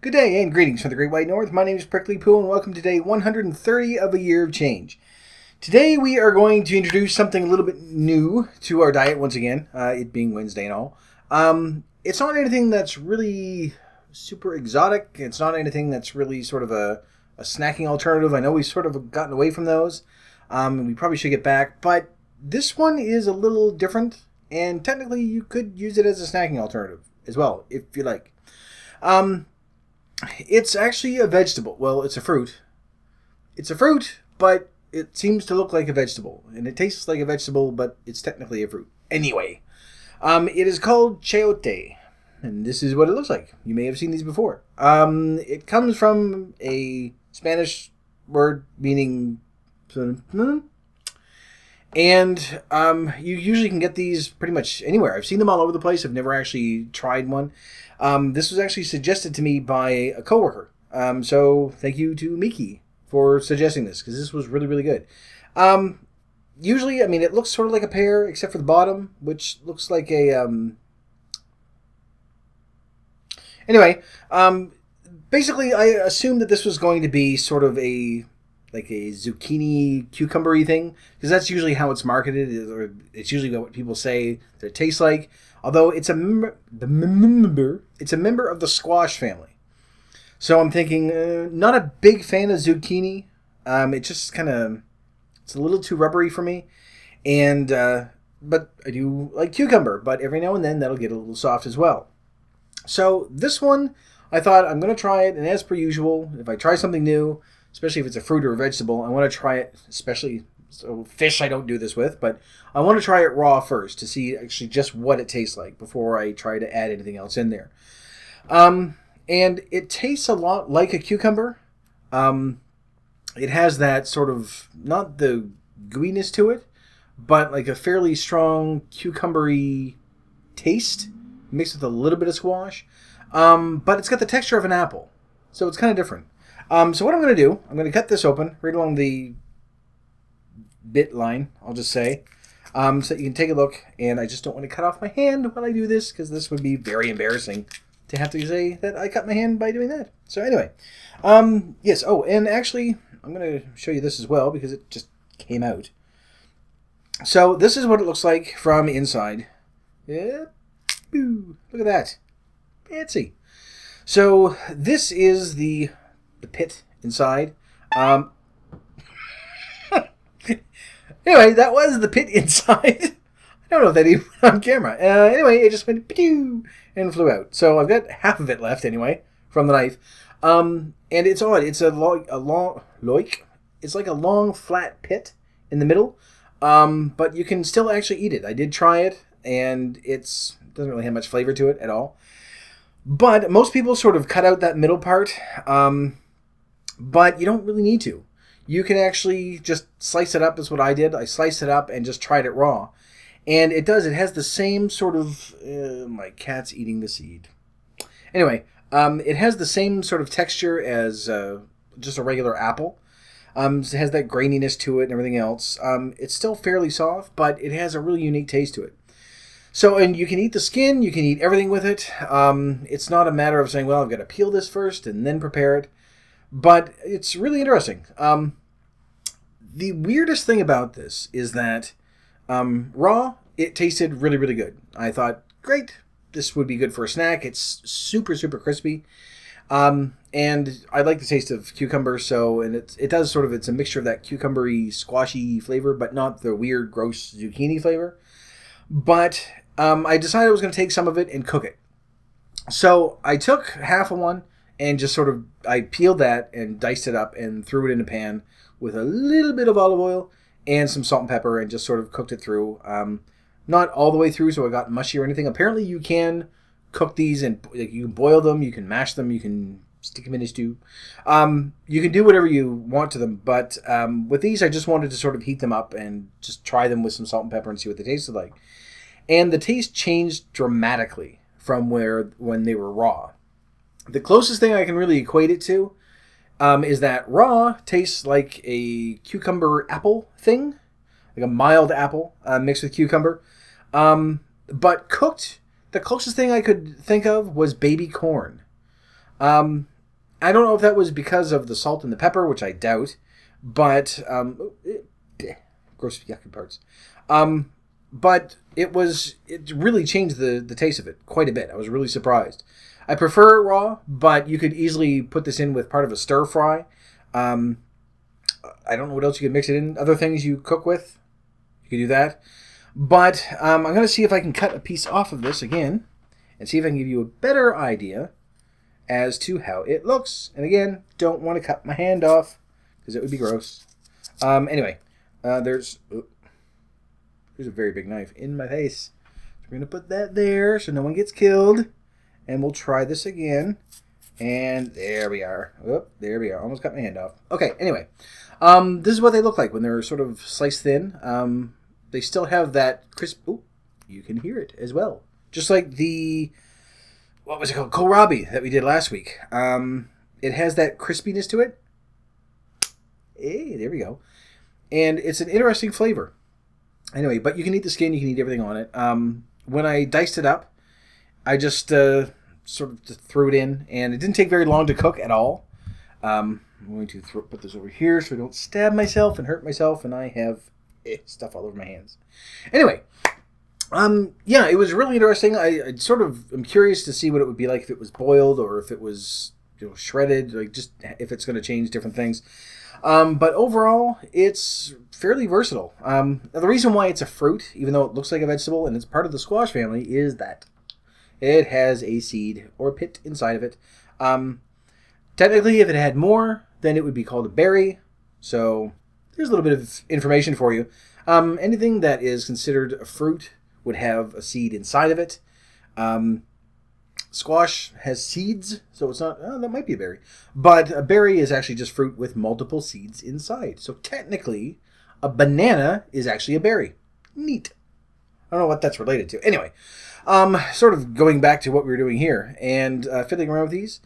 Good day and greetings from the Great White North. My name is Prickly Poo and welcome to day 130 of a year of change. Today we are going to introduce something a little bit new to our diet once again, it being Wednesday and all. It's not anything that's really super exotic. It's not anything that's really sort of a snacking alternative. I know we've sort of gotten away from those. We probably should get back, but this one is a little different and technically you could use it as a snacking alternative as well, if you like. It's actually a vegetable. Well, it's a fruit. It's a fruit, but it seems to look like a vegetable. And it tastes like a vegetable, but it's technically a fruit. Anyway, it is called chayote. And this is what it looks like. You may have seen these before. It comes from a Spanish word meaning... And you usually can get these pretty much anywhere. I've seen them all over the place. I've never actually tried one. This was actually suggested to me by a coworker. So thank you to Miki for suggesting this because this was really, really good. Usually, I mean, it looks sort of like a pear except for the bottom, which looks like a... Anyway, basically, I assumed that this was going to be sort of a zucchini cucumber-y thing, because that's usually how it's marketed, or it's usually what people say that it tastes like. Although it's a member of the squash family. So I'm thinking, not a big fan of zucchini. It just kind of, it's a little too rubbery for me. And but I do like cucumber, but every now and then that'll get a little soft as well. So this one, I thought I'm going to try it, and as per usual, if I try something new, especially if it's a fruit or a vegetable, I want to try it, especially, so fish I don't do this with, but I want to try it raw first to see actually just what it tastes like before I try to add anything else in there. And it tastes a lot like a cucumber. It has that sort of, not the gooiness to it, but like a fairly strong cucumbery taste mixed with a little bit of squash. But it's got the texture of an apple, so it's kind of different. So what I'm going to do, I'm going to cut this open right along the bit line, I'll just say, so that you can take a look. And I just don't want to cut off my hand while I do this, because this would be very embarrassing to have to say that I cut my hand by doing that. So anyway, yes, oh, and actually, I'm going to show you this as well, because it just came out. So this is what it looks like from inside. Yeah, boo, look at that. Fancy. So this is the pit inside. Anyway, that was the pit inside. I don't know if that even went on camera. Anyway, it just went pew and flew out. So I've got half of it left anyway from the knife. And it's odd. It's it's like a long flat pit in the middle. But you can still actually eat it. I did try it, and it doesn't really have much flavor to it at all. But most people sort of cut out that middle part. But you don't really need to. You can actually just slice it up, is what I did. I sliced it up and just tried it raw. And it has the same sort of... my cat's eating the seed. Anyway, it has the same sort of texture as just a regular apple. It has that graininess to it and everything else. It's still fairly soft, but it has a really unique taste to it. So, and you can eat the skin, you can eat everything with it. It's not a matter of saying, well, I've got to peel this first and then prepare it. But it's really interesting. The weirdest thing about this is that raw, it tasted really, really good. I thought, great, this would be good for a snack. It's super, super crispy. And I like the taste of cucumber, so, and it does sort of, it's a mixture of that cucumbery, squashy flavor, but not the weird, gross zucchini flavor. But I decided I was going to take some of it and cook it. So I took half of one and just sort of, I peeled that and diced it up and threw it in a pan with a little bit of olive oil and some salt and pepper and just sort of cooked it through. Not all the way through so it got mushy or anything. Apparently you can cook these and you can boil them, you can mash them, you can stick them in a stew. You can do whatever you want to them, but with these I just wanted to sort of heat them up and just try them with some salt and pepper and see what they tasted like. And the taste changed dramatically from when they were raw. The closest thing I can really equate it to is that raw tastes like a cucumber apple thing, like a mild apple mixed with cucumber. But cooked, the closest thing I could think of was baby corn. I don't know if that was because of the salt and the pepper, which I doubt, but gross yucky parts. But it really changed the taste of it quite a bit. I was really surprised. I prefer it raw, but you could easily put this in with part of a stir fry. I don't know what else you could mix it in. Other things you cook with, you could do that. But I'm going to see if I can cut a piece off of this again and see if I can give you a better idea as to how it looks. And again, don't want to cut my hand off because it would be gross. Anyway, there's a very big knife in my face. So we're going to put that there so no one gets killed. And we'll try this again. And there we are. Oh, there we are. Almost cut my hand off. Okay, anyway. This is what they look like when they're sort of sliced thin. They still have that crisp... Oh, you can hear it as well. Just like the... What was it called? Kohlrabi that we did last week. It has that crispiness to it. Hey, there we go. And it's an interesting flavor. Anyway, but you can eat the skin. You can eat everything on it. When I diced it up, I just... sort of just threw it in, and it didn't take very long to cook at all. I'm going to put this over here so I don't stab myself and hurt myself, and I have stuff all over my hands. Anyway, yeah, it was really interesting. I sort of am curious to see what it would be like if it was boiled or if it was shredded, like just if it's going to change different things. But overall, it's fairly versatile. Now the reason why it's a fruit, even though it looks like a vegetable and it's part of the squash family, is that it has a seed or pit inside of it. Technically, if it had more, then it would be called a berry. So there's a little bit of information for you. Anything that is considered a fruit would have a seed inside of it. Squash has seeds, so it's not... Oh, that might be a berry. But a berry is actually just fruit with multiple seeds inside. So technically, a banana is actually a berry. Neat. I don't know what that's related to. Anyway, sort of going back to what we were doing here and fiddling around with these.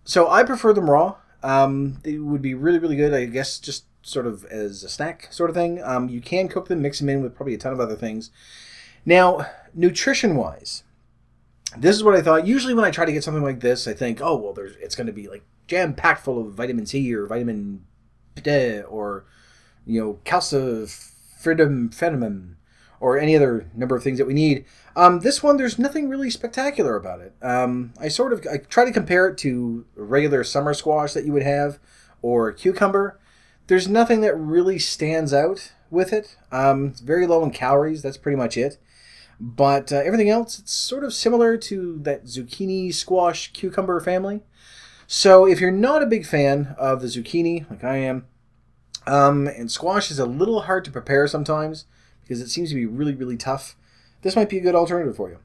So I prefer them raw. They would be really, really good, I guess, just sort of as a snack sort of thing. You can cook them, mix them in with probably a ton of other things. Now, nutrition-wise, this is what I thought. Usually when I try to get something like this, I think, oh, well, it's going to be like jam-packed full of vitamin C or vitamin D or, calcium, or any other number of things that we need. This one, there's nothing really spectacular about it. I try to compare it to regular summer squash that you would have or cucumber. There's nothing that really stands out with it. It's very low in calories. That's pretty much it. But everything else, it's sort of similar to that zucchini, squash, cucumber family. So if you're not a big fan of the zucchini, like I am, and squash is a little hard to prepare sometimes because it seems to be really, really tough, this might be a good alternative for you.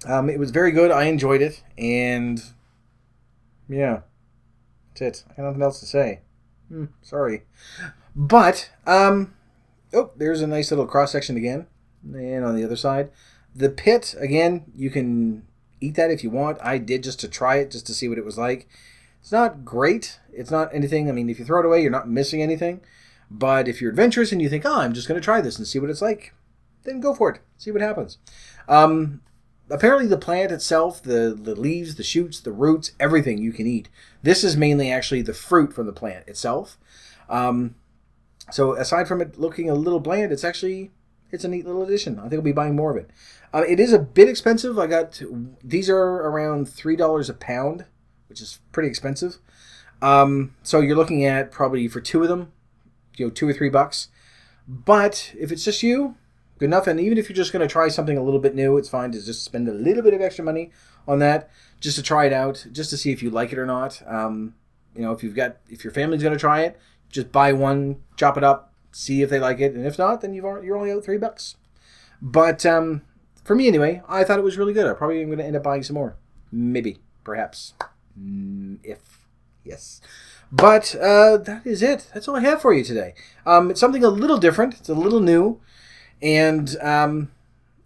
It was very good. I enjoyed it. And yeah, that's it. I got nothing else to say. Sorry. But, there's a nice little cross-section again. And on the other side, the pit, again, you can eat that if you want. I did just to try it, just to see what it was like. It's not great. It's not anything. I mean, if you throw it away, you're not missing anything. But if you're adventurous and you think, I'm just going to try this and see what it's like, then go for it. See what happens. Apparently the plant itself, the leaves, the shoots, the roots, everything you can eat. This is mainly actually the fruit from the plant itself. So aside from it looking a little bland, it's a neat little addition. I think I'll be buying more of it. It is a bit expensive. These are around $3 a pound, which is pretty expensive. So you're looking at probably for two of them, $2 or $3. But if it's just you, good enough. And even if you're just going to try something a little bit new, it's fine to just spend a little bit of extra money on that just to try it out, just to see if you like it or not. If your family's going to try it, just buy one, chop it up, see if they like it, and if not, then you're only out $3. But for me anyway, I thought it was really good. I probably am going to end up buying some more, maybe, perhaps, yes. But that is it. That's all I have for you today. It's something a little different. It's a little new. And I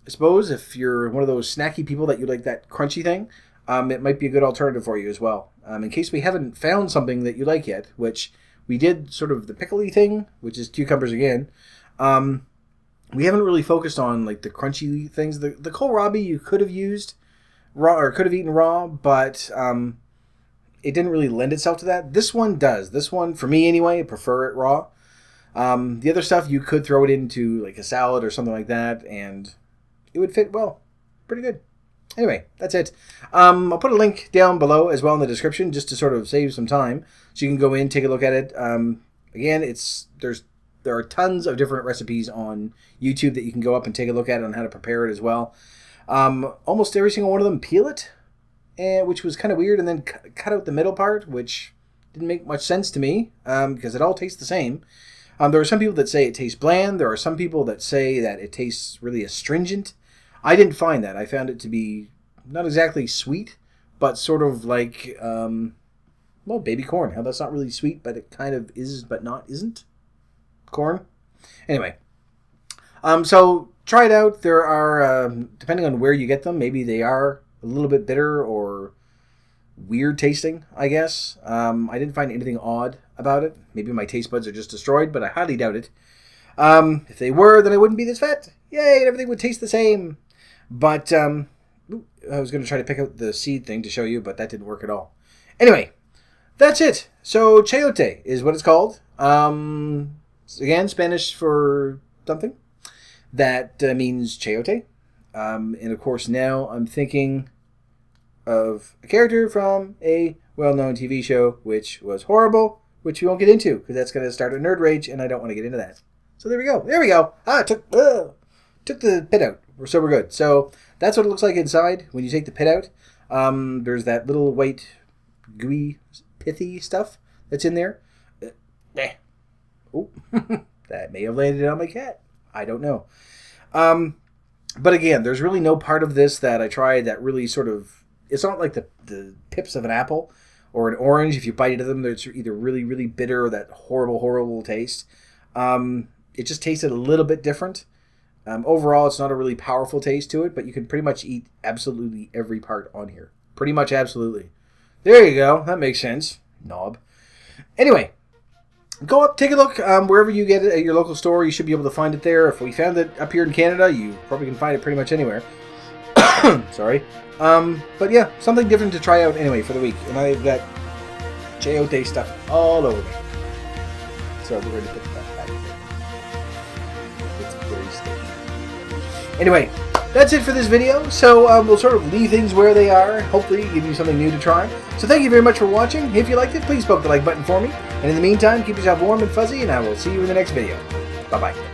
suppose if you're one of those snacky people that you like that crunchy thing, it might be a good alternative for you as well. In case we haven't found something that you like yet, which we did sort of the pickly thing, which is cucumbers again. We haven't really focused on like the crunchy things. The kohlrabi you could have used raw or could have eaten raw, but it didn't really lend itself to that. This one does. This one, for me anyway, I prefer it raw. The other stuff, you could throw it into like a salad or something like that, and it would fit well. Pretty good. Anyway, that's it. I'll put a link down below as well in the description just to sort of save some time, so you can go in, take a look at it. Again, there are tons of different recipes on YouTube that you can go up and take a look at on how to prepare it as well. Almost every single one of them peel it, which was kind of weird, and then cut out the middle part, which didn't make much sense to me because it all tastes the same. There are some people that say it tastes bland. There are some people that say that it tastes really astringent. I didn't find that. I found it to be not exactly sweet, but sort of like, well, baby corn. How that's not really sweet, but it kind of is, but isn't. Corn. Anyway, so try it out. There are, depending on where you get them, maybe they are a little bit bitter or weird tasting, I guess. I didn't find anything odd about it. Maybe my taste buds are just destroyed, but I highly doubt it. If they were, then I wouldn't be this fat. Yay, everything would taste the same. But I was going to try to pick out the seed thing to show you, but that didn't work at all. Anyway, that's it. So chayote is what it's called. Again, Spanish for something. That means chayote. And of course now I'm thinking of a character from a well-known TV show, which was horrible, which we won't get into, because that's going to start a nerd rage, and I don't want to get into that. So there we go. There we go. Took the pit out. So we're good. So that's what it looks like inside when you take the pit out. There's that little white, gooey, pithy stuff that's in there. Oh, that may have landed on my cat. I don't know. But again, there's really no part of this that I tried that really sort of... It's not like the pips of an apple or an orange. If you bite into them, it's either really, really bitter or that horrible, horrible taste. It just tasted a little bit different. Overall, it's not a really powerful taste to it, but you can pretty much eat absolutely every part on here. Pretty much absolutely. There you go. That makes sense. Knob. Anyway, go up, take a look. Wherever you get it at your local store, you should be able to find it there. If we found it up here in Canada, you probably can find it pretty much anywhere. Sorry. But yeah, something different to try out anyway for the week. And I've got chayote stuff all over me. So we're going to put that back there. It's very sticky. Anyway, that's it for this video. So we'll sort of leave things where they are. Hopefully give you something new to try. So thank you very much for watching. If you liked it, please poke the like button for me. And in the meantime, keep yourself warm and fuzzy, and I will see you in the next video. Bye-bye.